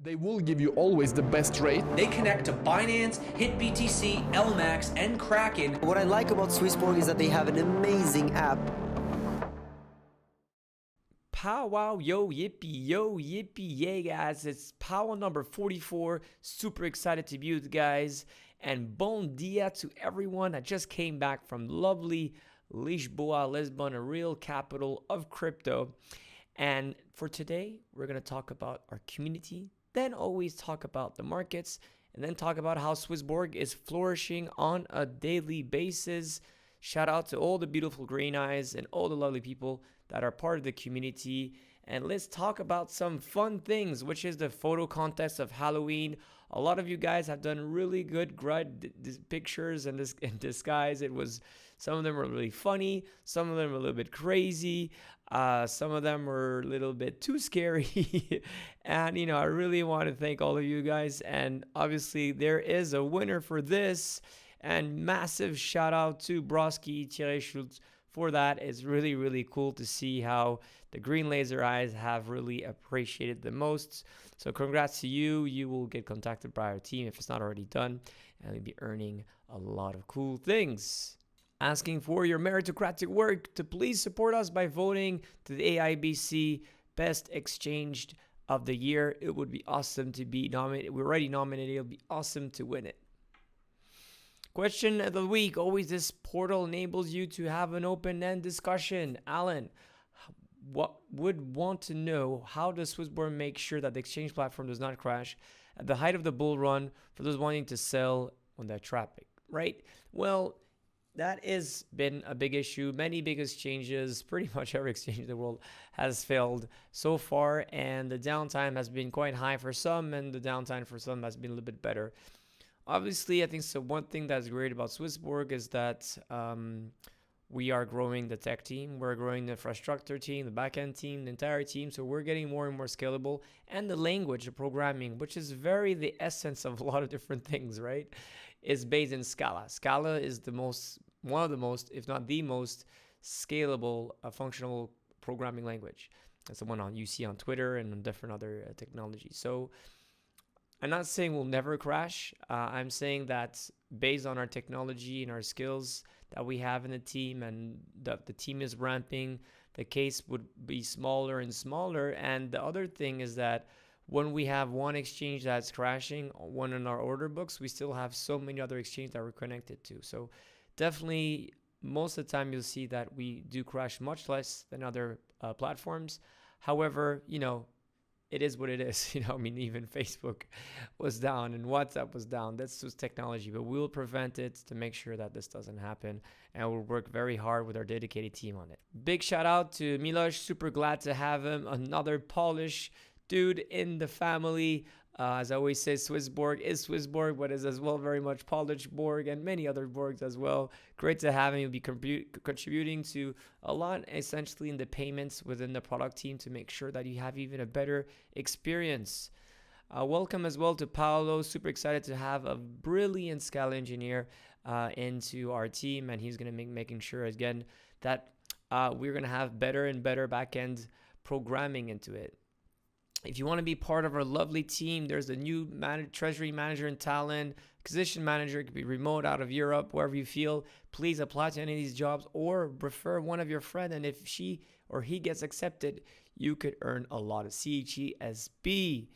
They will give you always the best rate. They connect to Binance, HitBTC, LMAX, and Kraken. What I like about SwissBorg is that they have an amazing app. Pow wow, yo, yippee, yay, guys. It's Pow number 44. Super excited to be with you guys. And bon dia to everyone. I just came back from lovely Lisboa, Lisbon, a real capital of crypto. And for today, we're going to talk about our community, then always talk about the markets, and then talk about how SwissBorg is flourishing on a daily basis. Shout out to all the beautiful green eyes and all the lovely people that are part of the community. And let's talk about some fun things, which is the photo contest of Halloween. A lot of you guys have done really good pictures in disguise. Some of them were really funny. Some of them were a little bit crazy. Some of them were a little bit too scary. And, I really want to thank all of you guys. And obviously, there is a winner for this. And massive shout out to Broski-Schultz for that. It's really, really cool to see how the green laser eyes have really appreciated the most. So congrats to you. You will get contacted by our team if it's not already done. And you'll be earning a lot of cool things. Asking for your meritocratic work to please support us by voting to the AIBC Best Exchanged of the Year. It would be awesome to be nominated. We're already nominated. It'll be awesome to win it. Question of the week. Always this portal enables you to have an open-end discussion. Alan, what would want to know, how does SwissBorg make sure that the exchange platform does not crash at the height of the bull run for those wanting to sell on that traffic, right? Well, that has been a big issue. Many big exchanges, pretty much every exchange in the world has failed so far, and the downtime has been quite high for some, and the downtime for some has been a little bit better. Obviously, I think so. One thing that's great about SwissBorg is that we are growing the tech team, we're growing the infrastructure team, the backend team, the entire team. So we're getting more and more scalable, and the language, the programming, which is very the essence of a lot of different things, right? Is based in Scala. Scala is one of the most, if not the most scalable functional programming language. That's the one you see on Twitter and on different other technologies. So I'm not saying we'll never crash. I'm saying that based on our technology and our skills that we have in the team, and that the team is ramping, the case would be smaller and smaller. And the other thing is that when we have one exchange that's crashing, one in our order books, we still have so many other exchanges that we're connected to. So definitely, most of the time, you'll see that we do crash much less than other platforms. However, it is what it is. Even Facebook was down and WhatsApp was down. That's just technology, but we'll prevent it to make sure that this doesn't happen. And we'll work very hard with our dedicated team on it. Big shout out to Miloš. Super glad to have him. Another Polish dude in the family. As I always say, SwissBorg is SwissBorg, but is as well very much PolishBorg and many other Borgs as well. Great to have him. He'll be contributing to a lot, essentially, in the payments within the product team to make sure that you have even a better experience. Welcome as well to Paolo. Super excited to have a brilliant Scala engineer into our team, and he's going to making sure, again, that we're going to have better and better backend programming into it. If you want to be part of our lovely team, there's a new treasury manager in Tallinn, acquisition manager. It could be remote out of Europe, wherever you feel. Please apply to any of these jobs or refer one of your friends. And if she or he gets accepted, you could earn a lot of CHESB.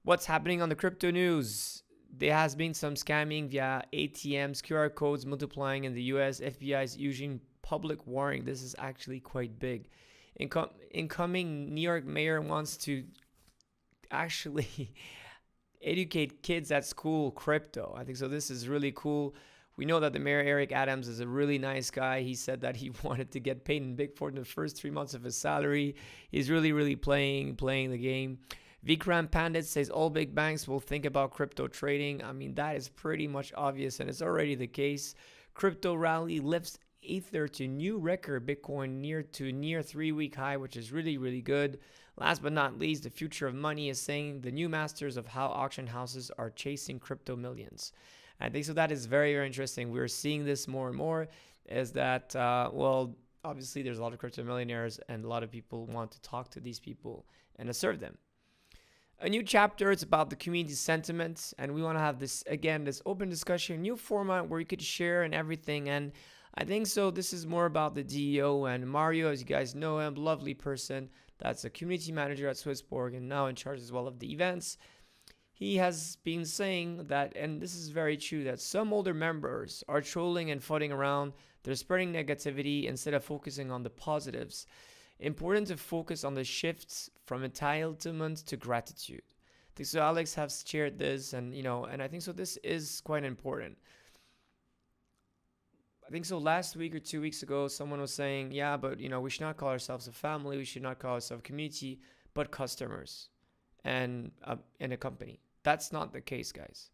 What's happening on the crypto news? There has been some scamming via ATMs, QR codes multiplying in the US. FBI is using public warning. This is actually quite big. Incoming New York mayor wants to actually educate kids at school crypto. I think so. This is really cool. We know that the mayor, Eric Adams, is a really nice guy. He said that he wanted to get paid in Big for the first 3 months of his salary. He's really, really playing the game. Vikram Pandit says all big banks will think about crypto trading. That is pretty much obvious, and it's already the case. Crypto rally lifts Ether to new record, Bitcoin near 3-week high, which is really, really good. Last but not least, the future of money is saying the new masters of how auction houses are chasing crypto millions. I think so. That is very, very interesting. We're seeing this more and more. Is that obviously there's a lot of crypto millionaires, and a lot of people want to talk to these people and to serve them. a new chapter. It's about the community sentiment, and we want to have this again, this open discussion, new format where you could share and everything. And I think so. This is more about the DEO and Mario, as you guys know him, lovely person. That's a community manager at SwissBorg and now in charge as well of the events. He has been saying that, and this is very true, that some older members are trolling and footing around. They're spreading negativity instead of focusing on the positives. Important to focus on the shifts from entitlement to gratitude. I think so. Alex has shared this, and I think so. This is quite important. I think so. Last week or 2 weeks ago, someone was saying, "Yeah, but we should not call ourselves a family. We should not call ourselves a community, but customers, and a company." That's not the case, guys.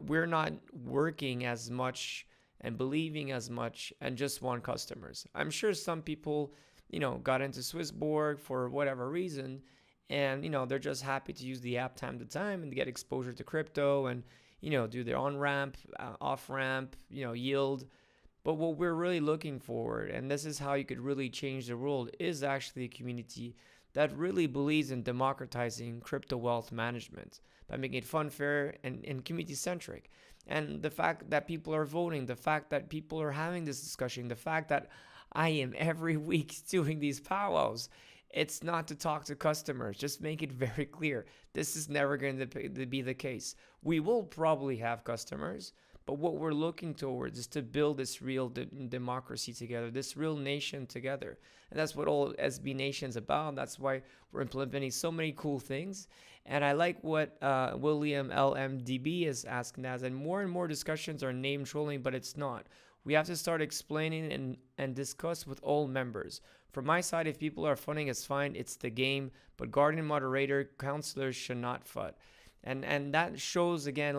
We're not working as much and believing as much and just want customers. I'm sure some people got into SwissBorg for whatever reason, and they're just happy to use the app time to time and to get exposure to crypto and do their on ramp, off ramp, yield. But what we're really looking for, and this is how you could really change the world, is actually a community that really believes in democratizing crypto wealth management by making it fun, fair, and community centric. And the fact that people are voting, the fact that people are having this discussion, the fact that I am every week doing these powwows. It's not to talk to customers. Just make it very clear. This is never going to be the case. We will probably have customers, but what we're looking towards is to build this real democracy together, this real nation together. And that's what all SB Nation's about. That's why we're implementing so many cool things. And I like what William LMDB is asking us. And more discussions are name trolling, but it's not. We have to start explaining and discuss with all members. From my side, if people are funning, it's fine. It's the game. But guardian, moderator, counselors should not FUD. And that shows, again,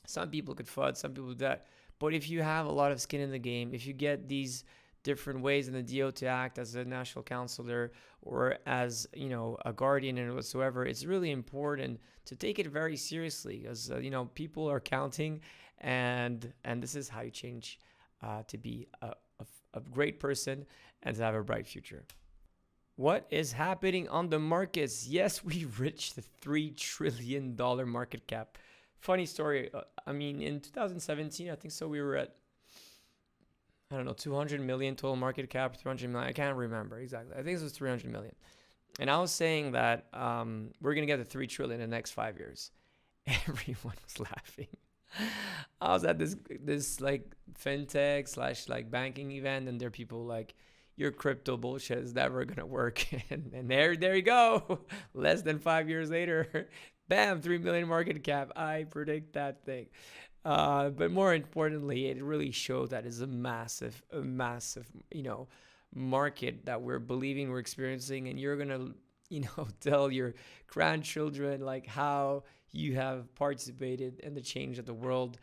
some people could FUD, some people do that. But if you have a lot of skin in the game, if you get these different ways in the DO to act as a national counselor or as, a guardian and whatsoever, it's really important to take it very seriously because, people are counting. And this is how you change to be a great person and to have a bright future. What is happening on the markets? Yes, we reached the $3 trillion market cap. Funny story. In 2017, I think so, we were at, 200 million total market cap, 300 million. I can't remember exactly. I think it was 300 million. And I was saying that we're going to get to 3 trillion in the next 5 years. Everyone was laughing. I was at this fintech / banking event, and there are people like, your crypto bullshit is never gonna work. and there you go. Less than 5 years later, bam, 3 million market cap. I predict that thing. But more importantly, it really showed that it's a massive, market that we're believing we're experiencing, and you're gonna, tell your grandchildren how you have participated in the change of the world.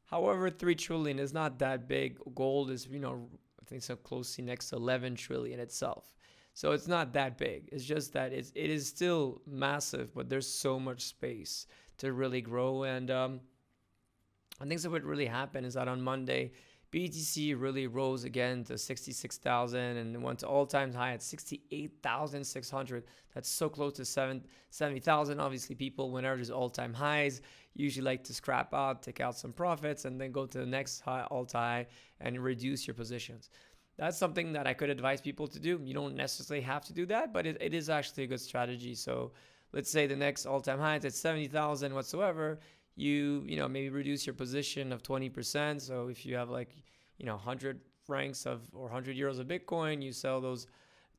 However, 3 trillion is not that big. Gold is, I think so closely next to 11 trillion itself. So it's not that big. It's just that it is still massive, but there's so much space to really grow. And I think so what really happened is that on Monday, BTC really rose again to 66,000 and went to all-time high at 68,600. That's so close to 70,000. Obviously, people, whenever there's all-time highs, usually like to scrap out, take out some profits, and then go to the next high, all-time high, and reduce your positions. That's something that I could advise people to do. You don't necessarily have to do that, but it is actually a good strategy. So let's say the next all-time high is at 70,000 whatsoever. You maybe reduce your position of 20%. So if you have 100 francs or 100 euros of Bitcoin, you sell those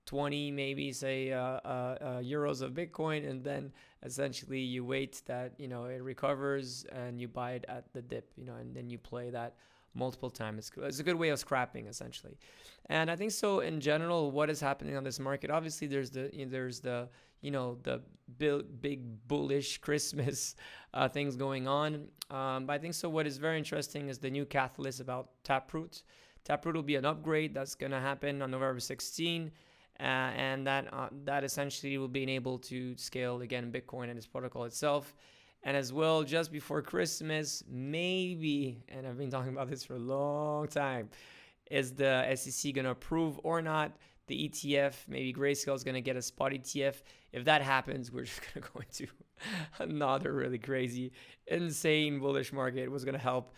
20 maybe say euros of Bitcoin, and then essentially you wait that it recovers and you buy it at the dip, and then you play that multiple times. It's a good way of scrapping essentially. And I think so in general, what is happening on this market? Obviously, there's the big bullish Christmas things going on. But I think so what is very interesting is the new catalyst about Taproot. Taproot will be an upgrade that's going to happen on November 16. And that essentially will be able to scale, again, Bitcoin and its protocol itself. And as well, just before Christmas, maybe, and I've been talking about this for a long time, is the SEC going to approve or not the ETF. Maybe Grayscale is going to get a spot ETF. If that happens, we're just going to go into another really crazy, insane bullish market. It was going to help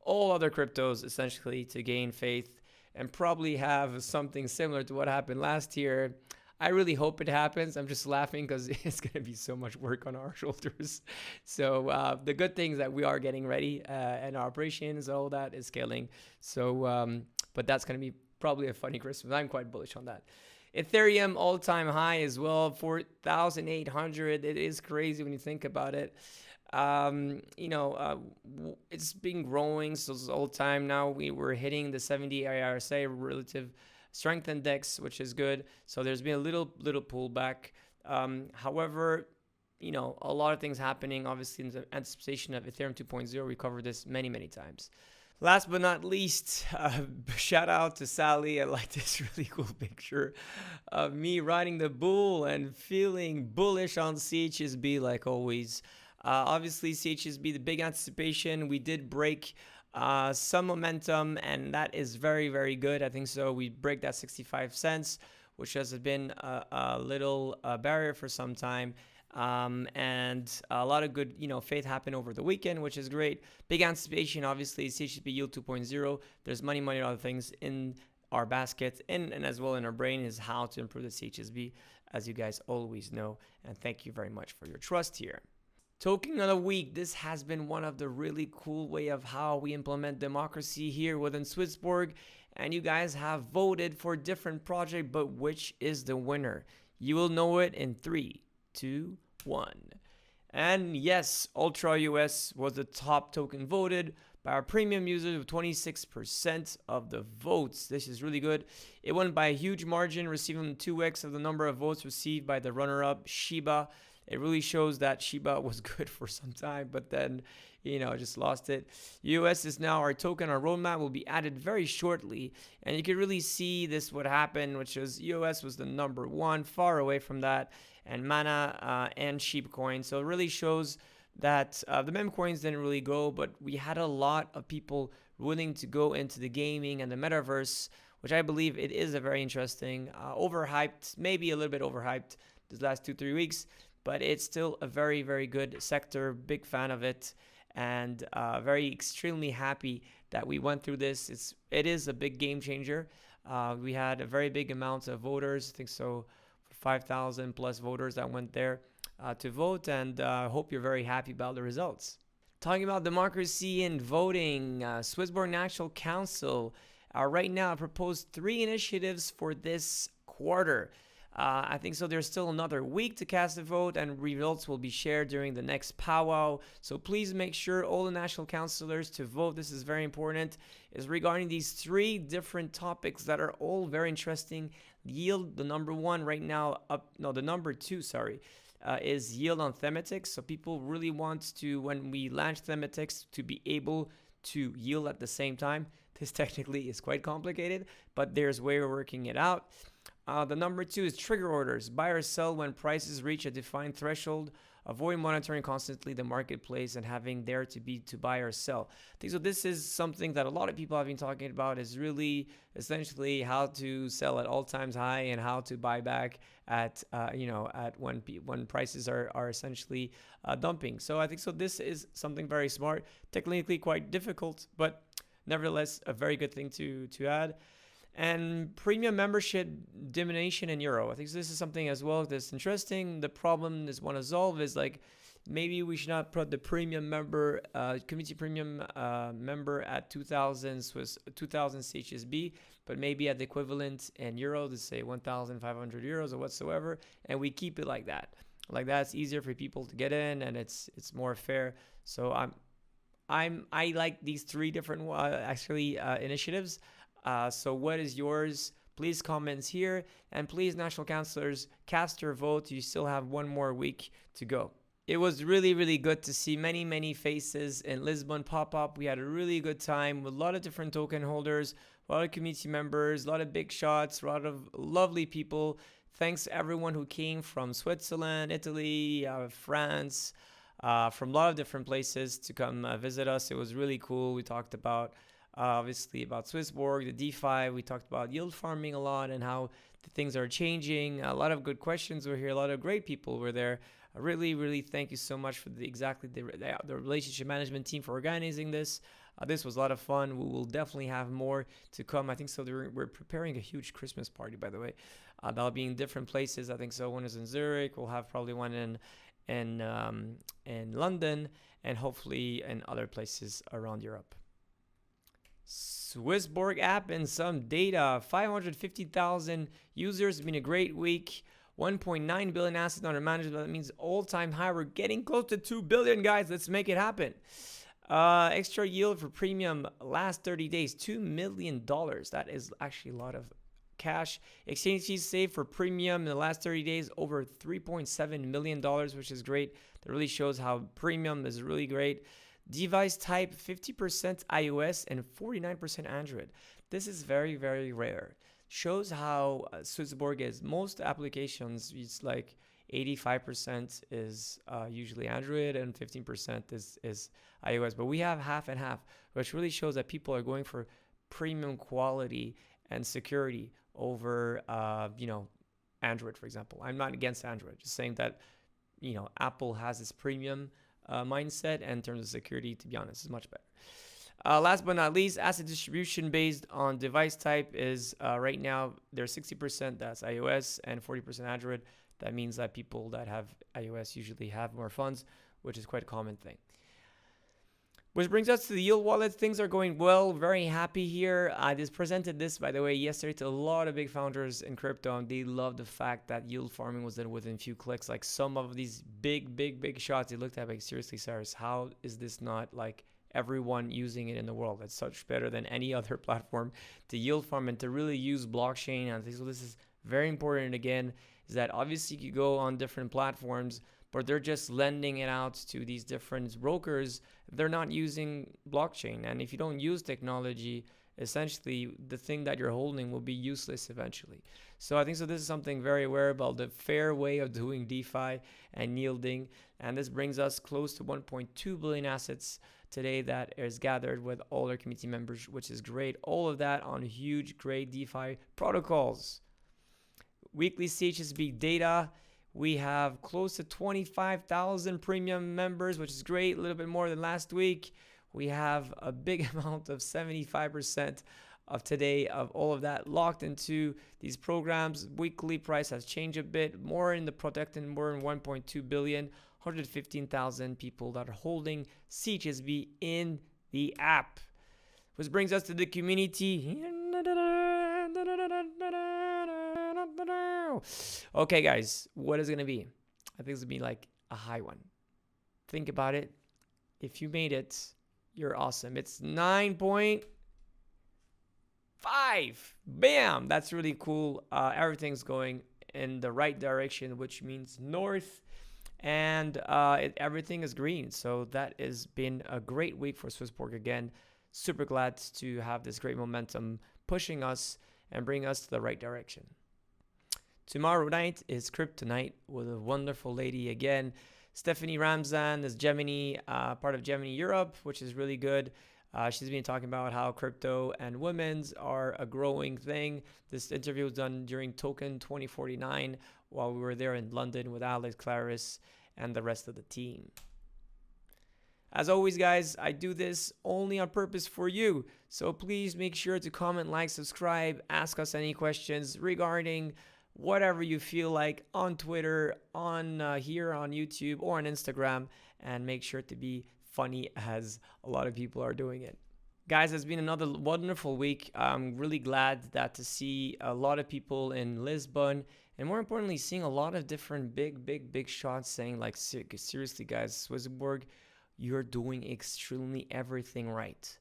all other cryptos essentially to gain faith and probably have something similar to what happened last year. I really hope it happens. I'm just laughing because it's going to be so much work on our shoulders. So the good thing is that we are getting ready and our operations, all that is scaling. So, but that's going to be probably a funny Christmas. I'm quite bullish on that. Ethereum all-time high as well, 4,800. It is crazy when you think about it. It's been growing, so it's all time now. We were hitting the 70 RSI relative strength index, which is good. So there's been a little pullback. However, a lot of things happening, obviously, in the anticipation of Ethereum 2.0. We covered this many times. Last but not least, shout out to Sally. I like this really cool picture of me riding the bull and feeling bullish on CHSB like always. Obviously, CHSB, the big anticipation. We did break some momentum, and that is very good. I think so. We break that 65 cents, which has been a little barrier for some time. And a lot of good, faith happened over the weekend, which is great. Big anticipation, obviously, CHSB yield 2.0. There's money, other things in our basket and as well in our brain is how to improve the CHSB, as you guys always know. And thank you very much for your trust here. Token of the week. This has been one of the really cool way of how we implement democracy here within SwissBorg. And you guys have voted for different project, but which is the winner? You will know it in 3, 2, 1. And yes, Ultra US was the top token voted by our premium users with 26% of the votes. This is really good. It won by a huge margin, receiving 2x of the number of votes received by the runner-up, Shiba. It really shows that Shiba was good for some time, but then, just lost it. US is now our token. Our roadmap will be added very shortly. And you can really see this what happened, which was US was the number 1, far away from that. And Mana and Sheep Coin. So it really shows that the meme coins didn't really go, but we had a lot of people willing to go into the gaming and the metaverse, which I believe it is a very interesting, overhyped, maybe a little bit overhyped this last 2-3 weeks. But it's still a very good sector. Big fan of it, and very extremely happy that we went through this. It is a big game changer. We had a very big amount of voters. I think so, 5,000 plus voters that went there to vote, and I hope you're very happy about the results. Talking about democracy and voting, SwissBorg National Council right now proposed 3 initiatives for this quarter. I think so. There's still another week to cast a vote, and results will be shared during the next powwow. So please make sure all the national councillors to vote. This is very important. Is regarding these 3 different topics that are all very interesting. Yield, the number 1 right now. The number 2. Is yield on thematics. So people really want to, when we launch thematics, to be able to yield at the same time. This technically is quite complicated, but there's way we're working it out. The number 2 is trigger orders. Buy or sell when prices reach a defined threshold. Avoid monitoring constantly the marketplace and having there to be to buy or sell. I think so. This is something that a lot of people have been talking about, is really essentially how to sell at all times high and how to buy back at when prices are essentially dumping. So I think so. This is something very smart, technically quite difficult, but nevertheless a very good thing to add. And premium membership diminution in euro. I think this is something as well that's interesting. The problem is want to solve is like maybe we should not put the premium member, community premium member at 2,000 CHSB, but maybe at the equivalent in euro to say 1,500 euros or whatsoever, and we keep it like that. Like that's easier for people to get in, and it's more fair. So I like these 3 different initiatives. So what is yours? Please comment here, and please, national councillors, cast your vote. You still have 1 more week to go. It was really good to see many faces in Lisbon pop up. We had a really good time with a lot of different token holders, a lot of community members, a lot of big shots, a lot of lovely people. Thanks to everyone who came from Switzerland, Italy, France, from a lot of different places to come visit us. It was really cool. We talked about obviously about SwissBorg, the DeFi. We talked about yield farming a lot and how the things are changing. A lot of good questions were here. A lot of great people were there. I really, really thank you so much for the relationship management team for organizing this. This was a lot of fun. We will definitely have more to come. I think so. We're preparing a huge Christmas party, by the way. That'll be in different places. I think so. One is in Zurich. We'll have probably one in London, and hopefully in other places around Europe. SwissBorg app and some data. 550,000 users. It's been a great week. 1.9 billion assets under management. That means all-time high. We're getting close to 2 billion, guys. Let's make it happen. Extra yield for premium last 30 days, $2 million. That is actually a lot of cash. Exchange fees saved for premium in the last 30 days, over $3.7 million, which is great. That really shows how premium is really great. Device type, 50% iOS and 49% Android. This is very, very rare. Shows how SwissBorg is. Most applications, it's like 85% is usually Android and 15% is iOS. But we have half and half, which really shows that people are going for premium quality and security over, Android, for example. I'm not against Android, just saying that, Apple has this premium mindset, and in terms of security, to be honest, is much better. Last but not least, asset distribution based on device type is right now there's 60% that's iOS and 40% Android. That means that people that have iOS usually have more funds, which is quite a common thing. Which brings us to the yield wallet. Things are going well. Very happy here. I just presented this, by the way, yesterday to a lot of big founders in crypto, and they love the fact that yield farming was done within a few clicks. Like some of these big shots, they looked at like, seriously, Cyrus, how is this not like everyone using it in the world? It's such better than any other platform to yield farm and to really use blockchain. And so this is very important. Again, is that obviously you go on different platforms, but they're just lending it out to these different brokers. They're not using blockchain. And if you don't use technology, essentially the thing that you're holding will be useless eventually. So I think so this is something very aware about the fair way of doing DeFi and yielding. And this brings us close to 1.2 billion assets today that is gathered with all our community members, which is great. All of that on huge, great DeFi protocols. Weekly CHSB data. We have close to 25,000 premium members, which is great. A little bit more than last week. We have a big amount of 75% of today of all of that locked into these programs. Weekly price has changed a bit. More in the protected, more in 1.2 billion. 115,000 people that are holding CHSB in the app. Which brings us to the community. Okay, guys, what is it going to be? I think it's going to be like a high one. Think about it. If you made it, you're awesome. It's 9.5. Bam! That's really cool. Everything's going in the right direction, which means north. And everything is green. So that has been a great week for SwissBorg again. Super glad to have this great momentum pushing us and bring us to the right direction. Tomorrow night is Crypto Night with a wonderful lady again. Stephanie Ramzan is Gemini, part of Gemini Europe, which is really good. She's been talking about how crypto and women's are a growing thing. This interview was done during Token 2049 while we were there in London with Alex, Clarice, and the rest of the team. As always, guys, I do this only on purpose for you. So please make sure to comment, like, subscribe, ask us any questions regarding whatever you feel like on Twitter, on here on YouTube, or on Instagram, and make sure to be funny as a lot of people are doing it. Guys, it's been another wonderful week. I'm really glad that to see a lot of people in Lisbon, and more importantly, seeing a lot of different big shots saying like, seriously, guys, SwissBorg, you're doing extremely everything right.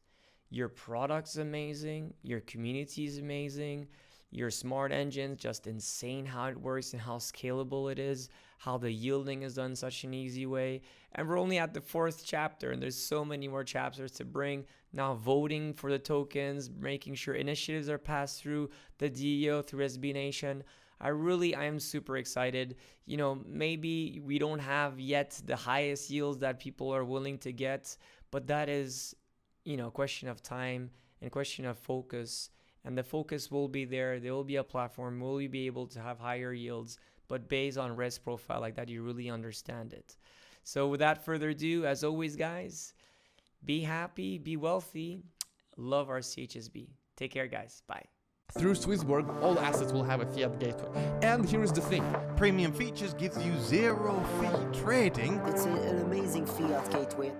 Your product's amazing. Your community is amazing. Your smart engine, just insane how it works and how scalable it is, how the yielding is done in such an easy way. And we're only at the 4th chapter, and there's so many more chapters to bring. Now voting for the tokens, making sure initiatives are passed through the DEO, through SB Nation. I am super excited. Maybe we don't have yet the highest yields that people are willing to get, but that is, a question of time and question of focus. And the focus will be there. There will be a platform. Will you be able to have higher yields, but based on risk profile like that, you really understand it. So without further ado, as always, guys, be happy, be wealthy, love our CHSB. Take care, guys. Bye. Through SwissBorg, all assets will have a fiat gateway. And here is the thing. Premium features gives you zero fee trading. It's an amazing fiat gateway.